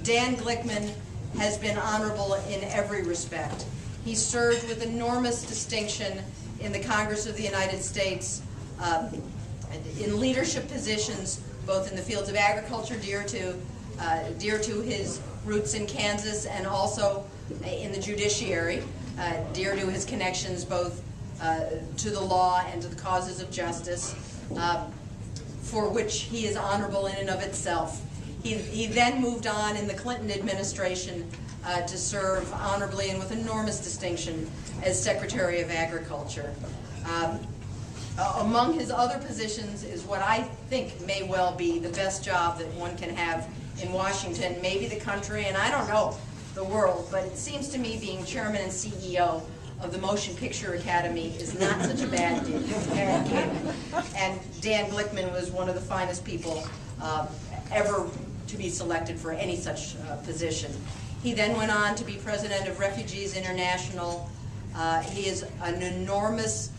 Dan Glickman has been honorable in every respect. He served with enormous distinction in the Congress of the United States, in leadership positions, both in the fields of agriculture, dear to his roots in Kansas, and also in the judiciary, dear to his connections both to the law and to the causes of justice, for which he is honorable in and of itself. He then moved on in the Clinton administration to serve honorably and with enormous distinction as Secretary of Agriculture. Among his other positions is what I think may well be the best job that one can have in Washington, maybe the country, and I don't know, the world, but it seems to me being chairman and CEO of the Motion Picture Academy is not such a bad gig. And Dan Glickman was one of the finest people ever to be selected for any such position. He then went on to be president of Refugees International. He is an enormous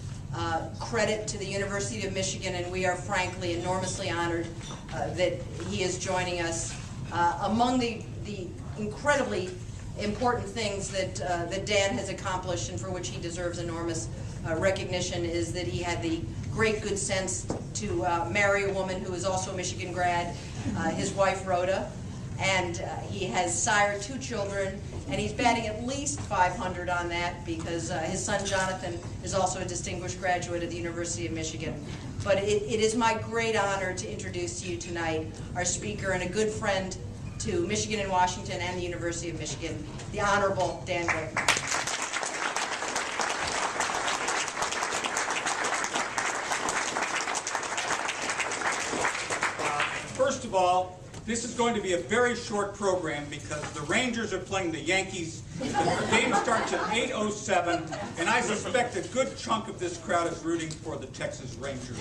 credit to the University of Michigan, and we are frankly enormously honored that he is joining us. Among the incredibly important things that Dan has accomplished and for which he deserves enormous recognition is that he had the great good sense to marry a woman who is also a Michigan grad, his wife Rhoda, and he has sired 2 children, and he's batting at least 500 on that because his son Jonathan is also a distinguished graduate at the University of Michigan. But it is my great honor to introduce to you tonight our speaker and a good friend to Michigan and Washington and the University of Michigan, the Honorable Dan Glickman. First of all, this is going to be a very short program because the Rangers are playing the Yankees. The game starts at 8:07, and I suspect a good chunk of this crowd is rooting for the Texas Rangers.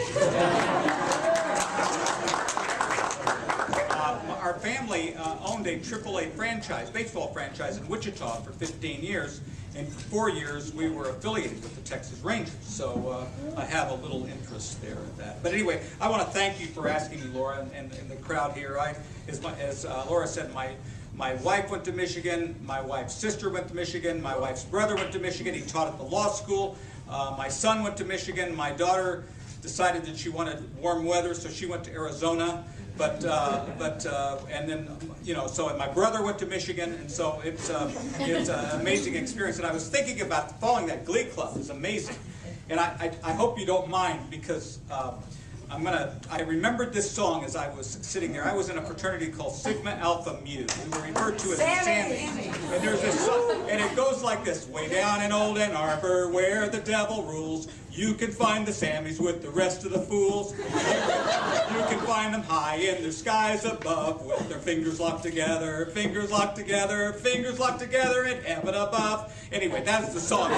Our family owned a AAA franchise, baseball franchise in Wichita for 15 years, and for 4 years we were affiliated with the Texas Rangers, so I have a little interest there in that. But anyway, I want to thank you for asking me, Laura, and the crowd here. As Laura said, my wife went to Michigan, my wife's sister went to Michigan, my wife's brother went to Michigan, he taught at the law school, my son went to Michigan, my daughter decided that she wanted warm weather, so she went to Arizona. And then, you know, so my brother went to Michigan, and so it's an amazing experience. And I was thinking about following that Glee Club. It's amazing. And I hope you don't mind because I remembered this song as I was sitting there. I was in a fraternity called Sigma Alpha Mu. We were referred to as the Sammies. And there's this song, and it goes like this: way down in Old Ann Arbor, where the devil rules, you can find the Sammies with the rest of the fools. You can find them high in the skies above, with their fingers locked together, fingers locked together, fingers locked together in heaven above. Anyway, that's the song.